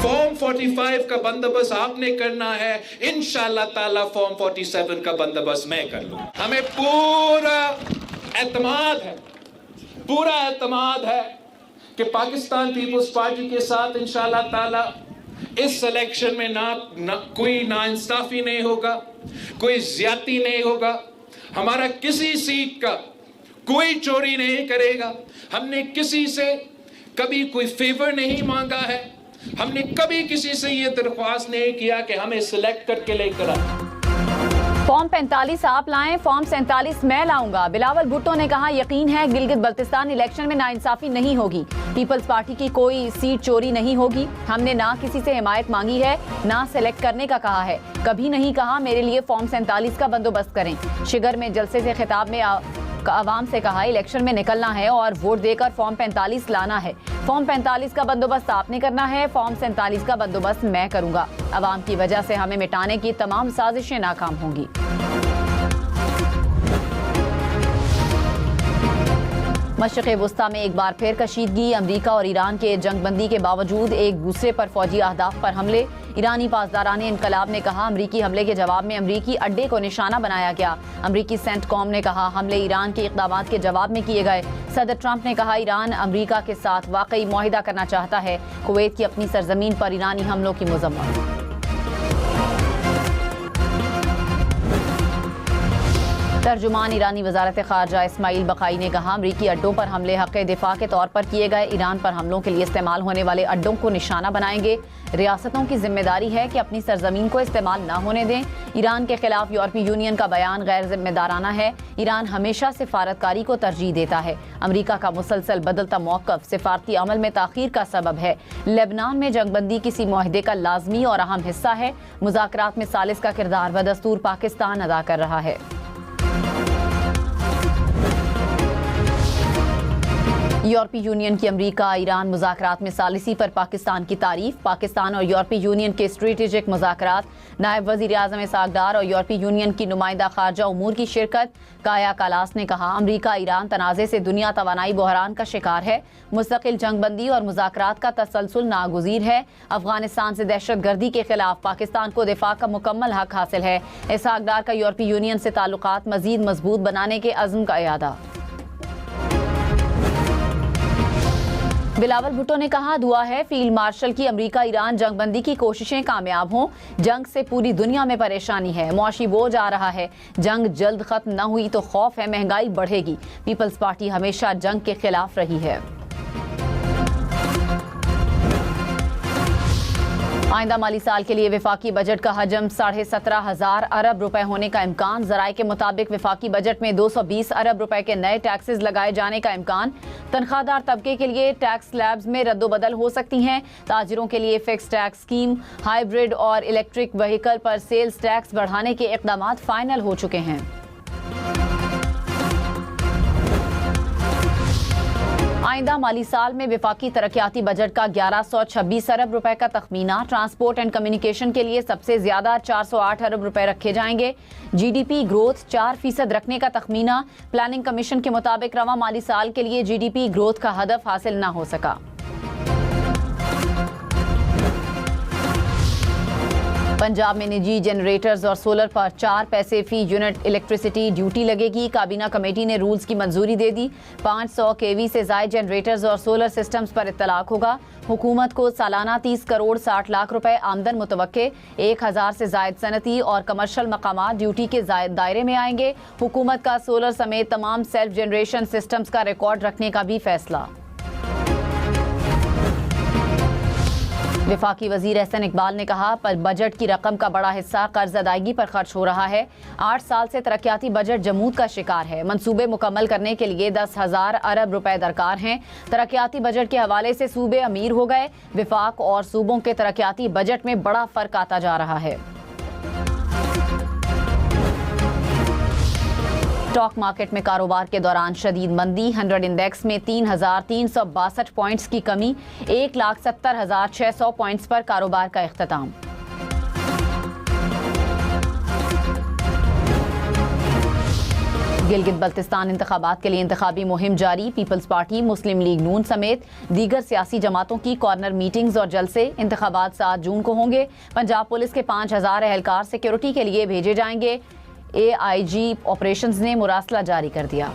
Form 45 का बंदोबस्त आपने करना है, इंशाअल्लाह ताला फॉर्म 47 का बंदोबस्त मैं कर लूं। हमें पूरा एतमाद है कि पाकिस्तान पीपल्स पार्टी के साथ इंशाअल्लाह ताला इस इलेक्शन में ना कोई नाइंसाफी नहीं होगा, कोई ज्यादती नहीं होगा, हमारा किसी सीट का कोई चोरी नहीं करेगा। हमने किसी से कभी कोई फेवर नहीं मांगा है, हमने कभी किसी से ये दरख्वास्त नहीं किया कि हमें सिलेक्ट करके लेकर आए। फॉर्म 45 आप लाएं, फॉर्म 47 मैं लाऊंगा। बिलावल भुट्टो ने कहा, यकीन है गिलगित बल्तिस्तान इलेक्शन में नाइंसाफी नहीं होगी, पीपल्स पार्टी की कोई सीट चोरी नहीं होगी। हमने ना किसी से हिमायत मांगी है, ना सिलेक्ट करने का कहा है, कभी नहीं कहा मेरे लिए फॉर्म 47 का बंदोबस्त करें। शिगर में जलसे से खिताब में आवाम से कहा, इलेक्शन में निकलना है और वोट देकर फॉर्म 45 लाना है। फॉर्म 45 का बंदोबस्त आपने करना है, फॉर्म 47 का बंदोबस्त मैं करूंगा। आवाम की वजह से हमें मिटाने की तमाम साजिशें नाकाम होंगी। मशरिक़ वुस्ता में एक बार फिर कशीदगी, अमरीका और ईरान के जंगबंदी के बावजूद एक दूसरे पर फौजी अहदाफ पर हमले। ईरानी पासदाराने इनकलाब ने कहा, अमरीकी हमले के जवाब में अमरीकी अड्डे को निशाना बनाया गया। अमरीकी सेंटकॉम ने कहा, हमले ईरान के इक़दामात के जवाब में किए गए। सदर ट्रंप ने कहा, ईरान अमरीका के साथ वाकई मुआहिदा करना चाहता है। कुवैत की अपनी सरजमीन पर ईरानी हमलों की मज़म्मत। तर्जुमान ईरानी वजारत खारजा इस्माइल बकाई ने कहा, अमरीकी अड्डों पर हमले हक़ दिफा के तौर पर किए गए। ईरान पर हमलों के लिए इस्तेमाल होने वाले अड्डों को निशाना बनाएंगे। रियासतों की जिम्मेदारी है कि अपनी सरजमीन को इस्तेमाल न होने दें। ईरान के खिलाफ यूरोपीय यूनियन का बयान गैर जिम्मेदाराना है। ईरान हमेशा सिफारतकारी को तरजीह देता है। अमरीका का मुसलसल बदलता मौक़िफ़ सिफारती अमल में ताख़ीर का सबब है। लेबनान में जंगबंदी किसी मुआहदे का लाजमी और अहम हिस्सा है। मुज़ाकरात में सालिस का किरदार बदस्तूर पाकिस्तान अदा कर रहा है। यूरोपीय यूनियन की अमरीका ईरान मुज़ाकरात में सालिसी पर पाकिस्तान की तारीफ। पाकिस्तान और यूरोपीय यूनियन के स्ट्रेटेजिक मुज़ाकरात, नायब वज़ीर आज़म इसहाक़ डार और यूरोपीय यूनियन की नुमाइंदा खारजा उमूर की शिरकत। काया कालास ने कहा, अमरीका ईरान तनाज़े से दुनिया तवानाई बहरान का शिकार है। मुस्तकिल जंगबंदी और मुज़ाकरात का तसलसल नागुज़ीर है। अफगानिस्तान से दहशत गर्दी के खिलाफ पाकिस्तान को दिफा का मुकम्मल हक हासिल है। इसहाक़ डार का यूरोपीय यूनियन से ताल्लुकात मज़ीद मजबूत बनाने के अज़्म का इरादा। बिलावल भुट्टो ने कहा, दुआ है फील्ड मार्शल की अमरीका ईरान जंगबंदी की कोशिशें कामयाब हों। जंग से पूरी दुनिया में परेशानी है, मुआशी बोझ आ रहा है। जंग जल्द खत्म न हुई तो खौफ है महंगाई बढ़ेगी। पीपल्स पार्टी हमेशा जंग के खिलाफ रही है। आइंदा माली साल के लिए विफाकी बजट का हजम 17,500 अरब रुपए होने का इम्कान। ज़राए के मुताबिक विफाकी बजट में 220 अरब रुपए के नए टैक्सेस लगाए जाने का इम्कान। तनख्वाहदार तबके के लिए टैक्स स्लैब्स में रद्दोबदल हो सकती हैं। ताजिरों के लिए फिक्स टैक्स स्कीम, हाइब्रिड और इलेक्ट्रिक व्हीकल पर सेल्स टैक्स बढ़ाने के इक़दामात फाइनल हो चुके हैं। आइंदा माली साल में विफाकी तरक्याती बजट का 1126 अरब रुपए का तखमीना। ट्रांसपोर्ट एंड कम्युनिकेशन के लिए सबसे ज्यादा 408 अरब रुपए रखे जाएंगे। जीडीपी ग्रोथ 4% रखने का तखमीना। प्लानिंग कमीशन के मुताबिक रवा माली साल के लिए जीडीपी ग्रोथ का हदफ हासिल न हो सका। पंजाब में निजी जनरेटर्स और सोलर पर 4 पैसे फी यूनिट इलेक्ट्रिसिटी ड्यूटी लगेगी। काबीना कमेटी ने रूल्स की मंजूरी दे दी। 500 केवी से ज़ायद जनरेटर्स और सोलर सिस्टम्स पर इत्तलाक होगा। हुकूमत को सालाना 30 करोड़ 60 लाख रुपए आमदन मुतवक्के। 1000 से ज़ायद सनती और कमर्शल मकामात ड्यूटी के दायरे में आएंगे। हुकूमत का सोलर समेत तमाम सेल्फ जनरेशन सिस्टम्स का रिकॉर्ड रखने का भी फैसला। विफाकी वजीर एहसन इकबाल ने कहा, पर बजट की रकम का बड़ा हिस्सा कर्ज अदायगी पर खर्च हो रहा है। 8 साल से तरक्याती बजट जमूद का शिकार है। मंसूबे मुकम्मल करने के लिए 10,000 अरब रुपए दरकार हैं। तरक्याती बजट के हवाले से सूबे अमीर हो गए। विफाक और सूबों के तरक्याती बजट में बड़ा फर्क आता जा रहा है। स्टॉक मार्केट में कारोबार के दौरान शदीद मंदी। 100 इंडेक्स में 3,362 पॉइंट्स की कमी। 1,70,600 पॉइंट्स पर कारोबार का इख्तिताम। गिलगित बल्तिस्तान इंतखाबात के लिए इंतखाबी मुहिम जारी। पीपल्स पार्टी, मुस्लिम लीग नून समेत दीगर सियासी जमातों की कॉर्नर मीटिंग्स और जलसे। इंतखाबात 7 जून को होंगे। पंजाब पुलिस के 5000 एहलकार सिक्योरिटी के लिए भेजे जाएंगे। AIG ऑपरेशंस ने मुरासला जारी कर दिया।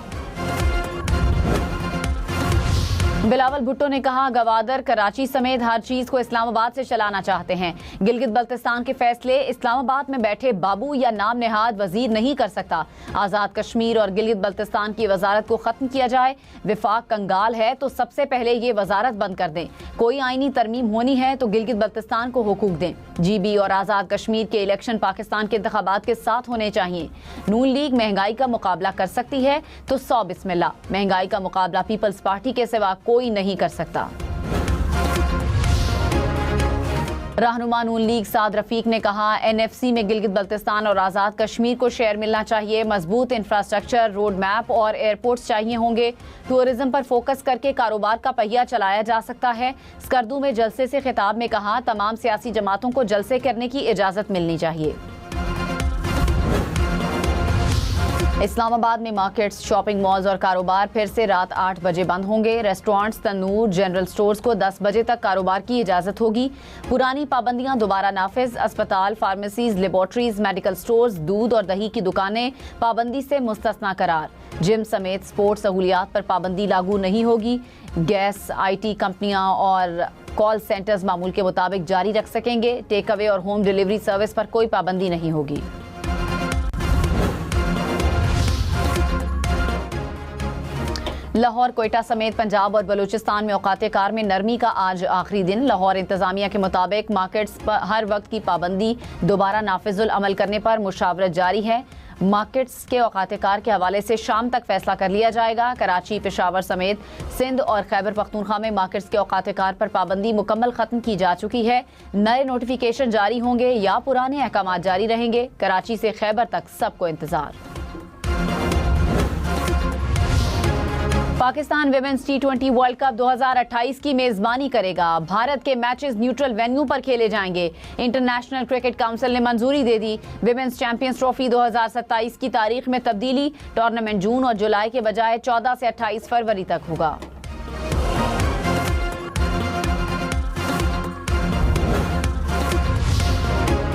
बिलावल भुट्टो ने कहा, गवादर कराची समेत हर चीज को इस्लामाबाद से चलाना चाहते हैं। गिलगित बल्तिस्तान के फैसले इस्लामाबाद में बैठे बाबू या नाम नेहाद वजीर नहीं कर सकता। आज़ाद कश्मीर और गिलगित बल्तिस्तान की वजारत को खत्म किया जाए। विफाक कंगाल है तो सबसे पहले ये वजारत बंद कर दें। कोई आईनी तरमीम होनी है तो गिलगित बल्तिस्तान को हुकूक दें। GB और आज़ाद कश्मीर के इलेक्शन पाकिस्तान के इंतखाबात के साथ होने चाहिए। नून लीग महंगाई का मुकाबला कर सकती है तो 100 बिस्मिल्लाह। महंगाई का मुकाबला पीपल्स पार्टी के सिवा कोई नहीं कर सकता। रहनुमा नून लीग साद रफीक ने कहा, NFC में गिलगित बल्तिस्तान और आज़ाद कश्मीर को शेयर मिलना चाहिए। मजबूत इंफ्रास्ट्रक्चर, रोड मैप और एयरपोर्ट्स चाहिए होंगे। टूरिज्म पर फोकस करके कारोबार का पहिया चलाया जा सकता है। स्कर्दू में जलसे से खिताब में कहा, तमाम सियासी जमातों को जलसे करने की इजाज़त मिलनी चाहिए। इस्लामाबाद में मार्केट्स, शॉपिंग मॉल्स और कारोबार फिर से रात 8 बजे बंद होंगे। रेस्टोरेंट्स, तंदूर, जनरल स्टोर्स को 10 बजे तक कारोबार की इजाज़त होगी। पुरानी पाबंदियां दोबारा नाफिज। अस्पताल, फार्मेसीज, लेबॉर्ट्रीज, मेडिकल स्टोर्स, दूध और दही की दुकानें पाबंदी से मुस्तस्ना करार। जिम समेत स्पोर्ट्स सहूलियात पर पाबंदी लागू नहीं होगी। गैस, IT कंपनियां और कॉल सेंटर्स मामूल के मुताबिक जारी रख सकेंगे। टेक अवे और होम डिलीवरी सर्विस पर कोई पाबंदी नहीं होगी। लाहौर, कोयटा समेत पंजाब और बलूचिस्तान में औकात कार में नरमी का आज आखिरी दिन। लाहौर इंतजामिया के मुताबिक मार्केट्स पर हर वक्त की पाबंदी दोबारा नाफिजुल अमल करने पर मुशावरत जारी है। मार्केट्स के औकात कार के हवाले से शाम तक फैसला कर लिया जाएगा। कराची, पेशावर समेत सिंध और खैबर पख्तूनख्वा में मार्केट्स के औकात कार पर पाबंदी मुकम्मल खत्म की जा चुकी है। नए नोटिफिकेशन जारी होंगे या पुराने अहकाम जारी रहेंगे। कराची से खैबर तक सबको इंतजार। Pakistan women's T20 world cup 2028 की मेजबानी करेगा। भारत के मैचेस न्यूट्रल वेन्यू पर खेले जाएंगे। इंटरनेशनल क्रिकेट काउंसिल ने मंजूरी दे दी। विमेंस चैंपियंस ट्रॉफी 2027 की तारीख में तब्दीली। टूर्नामेंट जून और जुलाई के बजाय 14 से 28 फरवरी तक होगा।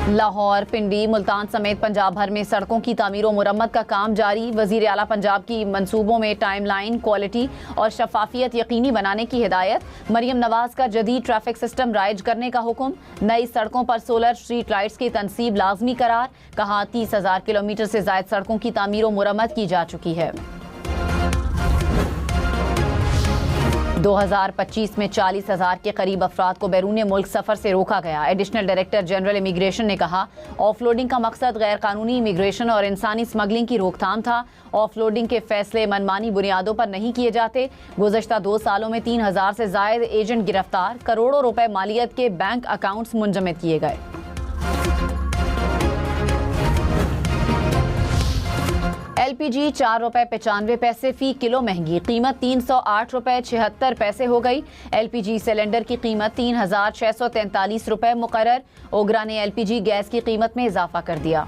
लाहौर, पिंडी, मुल्तान समेत पंजाब भर में सड़कों की तामीर और मुरम्मत का काम जारी। वजीर आला पंजाब की मंसूबों में टाइमलाइन, क्वालिटी और शफाफियत यकीनी बनाने की हिदायत। मरियम नवाज का जदीद ट्रैफिक सिस्टम राइज करने का हुक्म। नई सड़कों पर सोलर स्ट्रीट लाइट्स की तनसीब लाजमी करार। कहा, 30,000 किलोमीटर से ज्यादा सड़कों की तामीर और मुरम्मत की जा चुकी है। 2025 में 40,000 के करीब अफराद को बैरून मुल्क सफर से रोका गया। एडिशनल डायरेक्टर जनरल इमिग्रेशन ने कहा, ऑफलोडिंग का मकसद गैर कानूनी इमिग्रेशन और इंसानी स्मगलिंग की रोकथाम था। ऑफलोडिंग के फैसले मनमानी बुनियादों पर नहीं किए जाते। गुज़श्ता 2 सालों में 3,000 से ज़ायद एजेंट गिरफ्तार। करोड़ों रुपए मालियत के बैंक अकाउंट्स मुंजमद किए गए। LPG 4 रुपए 95 पैसे फी किलो महंगी। कीमत 308 रुपए 76 पैसे हो गई। LPG सिलेंडर की कीमत 3,643 रुपए मुकर्रर। ओगरा ने LPG गैस की कीमत में इजाफा कर दिया।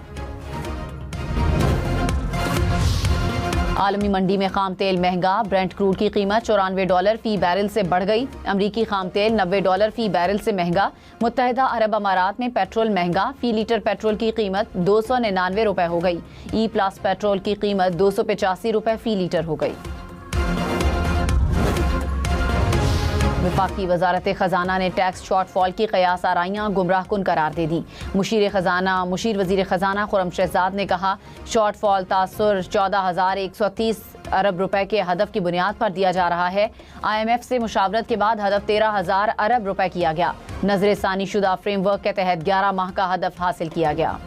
आलमी मंडी में खाम तेल महंगा। ब्रेंट क्रूड की कीमत $94 फी बैरल से बढ़ गई। अमरीकी खाम तेल $90 फी बैरल से महंगा। मुत्तहिदा अरब अमारात में पेट्रोल महंगा। फी लीटर पेट्रोल की कीमत 299 रुपए हो गई। E+ पेट्रोल की कीमत 285 रुपए फी लीटर हो गई। वफाकी वजारत खजाना ने टैक्स शॉर्टफॉल की कयास आराइयाँ गुमराह कुन करार दे दी। मुशीर वजीर खजाना खुरम शहजाद ने कहा, शॉर्टफॉल तासुर 14,130 अरब रुपए के हदफ की बुनियाद पर दिया जा रहा है। IMF से मुशावरत के बाद हदफ 13,000 अरब रुपए किया गया। नजर सानी शुदा फ्रेमवर्क के तहत 11 माह का हदफ हासिल किया गया।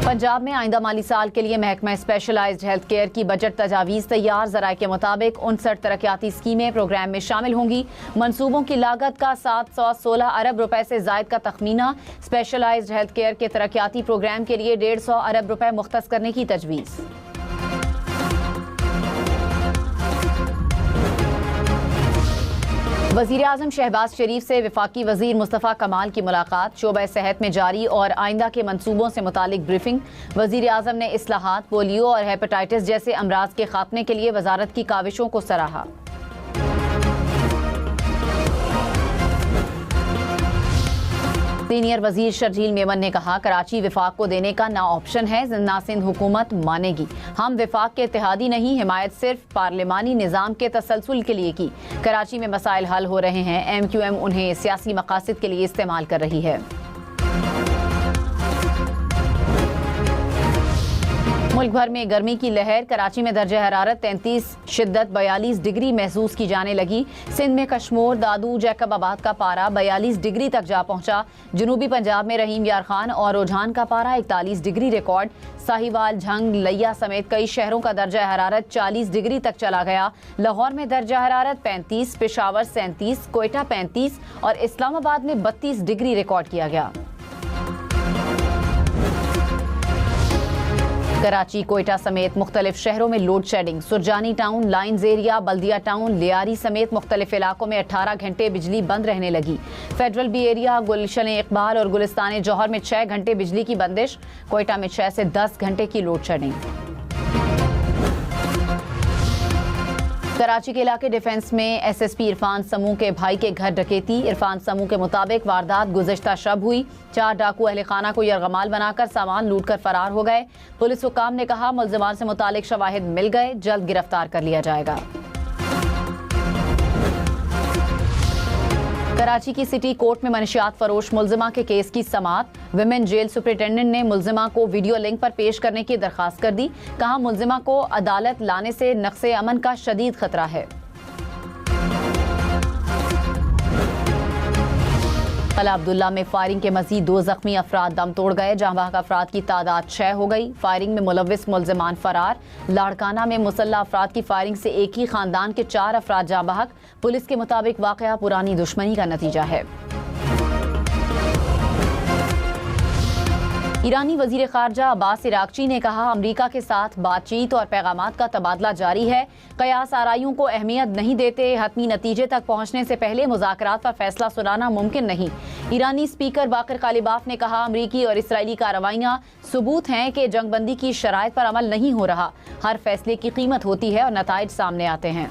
पंजाब में आइंदा माली साल के लिए महकमा स्पेशलाइज्ड हेल्थ केयर की बजट तजावीज़ तैयार। ज़राए के मुताबिक 59 तरक्याती स्कीमें प्रोग्राम में शामिल होंगी। मंसूबों की लागत का 716 अरब रुपए से ज़ायद का तखमीना। स्पेशलाइज्ड हेल्थ केयर के तरक्याती प्रोग्राम के लिए 150 अरब रुपए मुख्तस करने की तजवीज़। वज़ीर आज़म शहबाज शरीफ से वफाकी वज़ीर मुस्तफ़ा कमाल की मुलाकात, शोबा सेहत में जारी और आइंदा के मंसूबों से मुतालिक ब्रीफिंग। वज़ीर आज़म ने इस्लाहात, पोलियो और हेपेटाइटिस जैसे अमराज के खात्मे के लिए वजारत की काविशों को सराहा। सीनियर वजीर शर्जील मेमन ने कहा, कराची विफाक को देने का ना ऑप्शन है, ना सिंध हुकूमत मानेगी। हम विफाक के इत्तेहादी नहीं, हिमायत सिर्फ पार्लिमानी निज़ाम के तसलसल के लिए की। कराची में मसाइल हल हो रहे हैं, MQM उन्हें सियासी मकासद के लिए इस्तेमाल कर रही है। मुल्क भर में गर्मी की लहर, कराची में दर्जा हरारत 33, शिद्दत 42 डिग्री महसूस की जाने लगी। सिंध में कश्मोर, दादू, जैकबाबाद का पारा 42 डिग्री तक जा पहुंचा। जनूबी पंजाब में रहीम यार खान और रुझान का पारा 41 डिग्री रिकॉर्ड। साहिवाल, झंग, लिया समेत कई शहरों का दर्जा हरारत 40 डिग्री तक चला गया। लाहौर में दर्जा हरारत 35, पेशावर 37, कोयटा 35 और इस्लामाबाद में 32 डिग्री रिकॉर्ड किया गया। कराची, कोयटा समेत मुख्तलिफ शहरों में load shedding. Surjani town, lines area, Baldia town, Lyari समेत मुख्तलिफ इलाकों में 18 घंटे बिजली बंद रहने लगी। फेडरल बी एरिया, गुलशन इकबाल और गुलिस्तान जौहर में 6 घंटे बिजली की बंदिश। कोयटा में 6 से 10 घंटे की लोड शेडिंग। कराची के इलाके डिफेंस में SSP इरफान समूह के भाई के घर डकैती। इरफान समूह के मुताबिक वारदात गुज़श्ता शब हुई। 4 डाकू अहले खाना को यरगमाल बनाकर सामान लूट कर फरार हो गए। पुलिस हुकाम ने कहा, मुल्ज़िमान से मुतालिक शवाहिद मिल गए, जल्द गिरफ्तार कर लिया जाएगा। कराची की सिटी कोर्ट में मनशियात फरोश मुल्जिमा के केस की समाअत। विमेन जेल सुपरिटेंडेंट ने मुल्जिमा को वीडियो लिंक पर पेश करने की दरख्वास्त कर दी। कहा, मुल्जिमा को अदालत लाने से नक्शे अमन का शदीद खतरा है। कला अब्दुल्ला में फायरिंग के मजीद 2 जख्मी अफराद दम तोड़ गए। जहां बहक अफराद की तादाद 6 हो गई। फायरिंग में मुलव्विस मुल्जिमान फरार। लाड़काना में मुसल्ला अफराद की फायरिंग से एक ही खानदान के 4 अफराद जाँ बहक। पुलिस के मुताबिक वाकया पुरानी दुश्मनी का नतीजा है। ईरानी वजीर खारजा अब्बास इराक्ची ने कहा, अमरीका के साथ बातचीत और पैगामात का तबादला जारी है। कयास आराइयों को अहमियत नहीं देते, हतमी नतीजे तक पहुंचने से पहले मुज़ाकरात पर फैसला सुनाना मुमकिन नहीं। ईरानी स्पीकर बाकर कालिबाफ ने कहा, अमरीकी और इसराइली कार्रवाइयाँ सबूत हैं कि जंगबंदी की शराइत पर अमल नहीं हो रहा। हर फैसले की कीमत होती है और नताइज सामने आते हैं।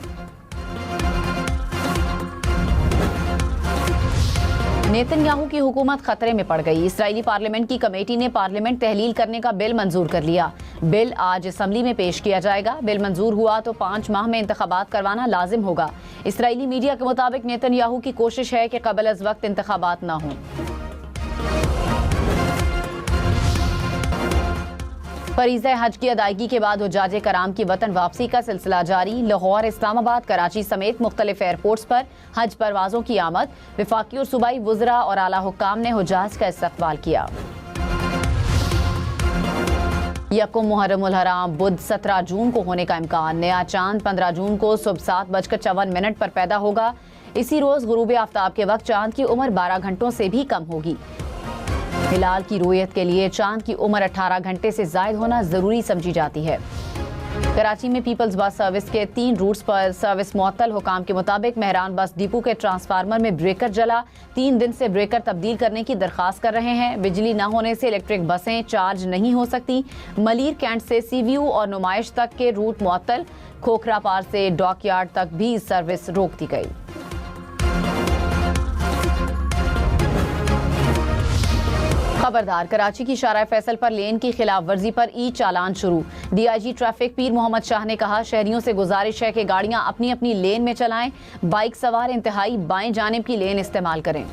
नेतन्याहू की हुकूमत खतरे में पड़ गई। इसराइली पार्लियामेंट की कमेटी ने पार्लियामेंट तहलील करने का बिल मंजूर कर लिया। बिल आज असम्बली में पेश किया जाएगा। बिल मंजूर हुआ तो 5 माह में इंतखाबात करवाना लाजिम होगा। इसराइली मीडिया के मुताबिक नेतन्याहू की कोशिश है कि कबल अज़ वक्त इंतखाबात ना हों। फरीज़े हज की अदायगी के बाद हुज्जाजे कराम की वतन वापसी का सिलसिला जारी। लाहौर, इस्लामाबाद, कराची समेत मुख्तलिफ एयरपोर्ट्स पर हज परवाजों की आमद। विफाकी और सूबाई वुज़रा और आला हुक्काम ने हुज्जाज का इस्तक़बाल किया। यकुम मुहर्रम उल हराम बुध 17 जून को होने का इम्कान। नया चांद 15 जून को सुबह 7:54 पर पैदा होगा। इसी रोज गुरूब आफ्ताब के वक्त चांद की उम्र 12 घंटों से भी कम होगी। हिलाल की रुयत के लिए चांद की उम्र 18 घंटे से जायद होना जरूरी समझी जाती है। कराची में पीपल्स बस सर्विस के 3 रूट्स पर सर्विस मुअत्तल। हुकाम के मुताबिक मेहरान बस डिपो के ट्रांसफार्मर में ब्रेकर जला। 3 दिन से ब्रेकर तब्दील करने की दरख्वास्त कर रहे हैं। बिजली न होने से इलेक्ट्रिक बसें चार्ज नहीं हो सकती। मलीर कैंट से सीव्यू और नुमाइश तक के रूट मुअत्तल। खोखरा पार से डॉकयार्ड तक भी सर्विस रोक दी गई। खबरदार, कराची की शारा फैसल पर लेन की खिलाफ वर्जी पर ई चालान शुरू। DIG ट्रैफिक पीर मोहम्मद शाह ने कहा, शहरियों से गुजारिश है कि गाड़ियां अपनी अपनी लेन में चलाएं। बाइक सवार इंतहाई बाएं जानिब की लेन इस्तेमाल करें।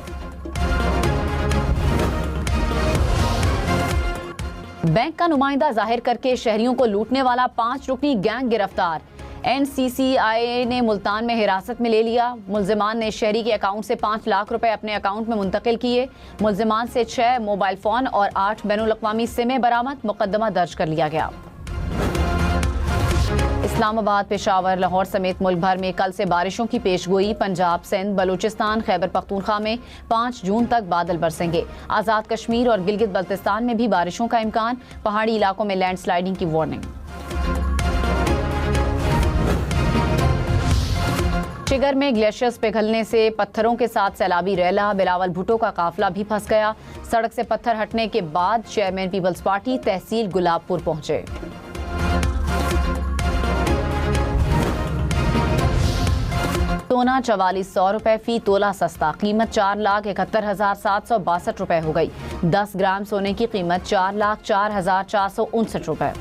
बैंक का नुमाइंदा जाहिर करके शहरियों को लूटने वाला 5 रुकनी गैंग गिरफ्तार। NCCI ने मुल्तान में हिरासत में ले लिया। मुल्जिमान ने शहरी के अकाउंट से 5 लाख रुपए अपने अकाउंट में मुंतकिल किए। मुल्जिमान से 6 मोबाइल फोन और 8 बैनुल-अक़वामी सिमें बरामद। मुकदमा दर्ज कर लिया गया। इस्लामाबाद, पेशावर, लाहौर समेत मुल्क भर में कल से बारिशों की पेशगोई। पंजाब, सिंध, बलूचिस्तान, खैबर पख्तूनख्वा में 5 जून तक बादल बरसेंगे। आज़ाद कश्मीर और गिलगित बल्तिस्तान में भी बारिशों का इम्कान। पहाड़ी इलाकों में लैंडस्लाइडिंग की वार्निंग। शिगर में ग्लेशियर्स पिघलने से पत्थरों के साथ सैलाबी रैला, बिलावल भुट्टो का काफिला भी फंस गया। सड़क से पत्थर हटने के बाद चेयरमैन पीपल्स पार्टी तहसील गुलाबपुर पहुंचे। सोना 4400 रुपए फी तोला सस्ता, कीमत 4,71,762 रुपए हो गई। 10 ग्राम सोने की कीमत 4,04,459 रुपए।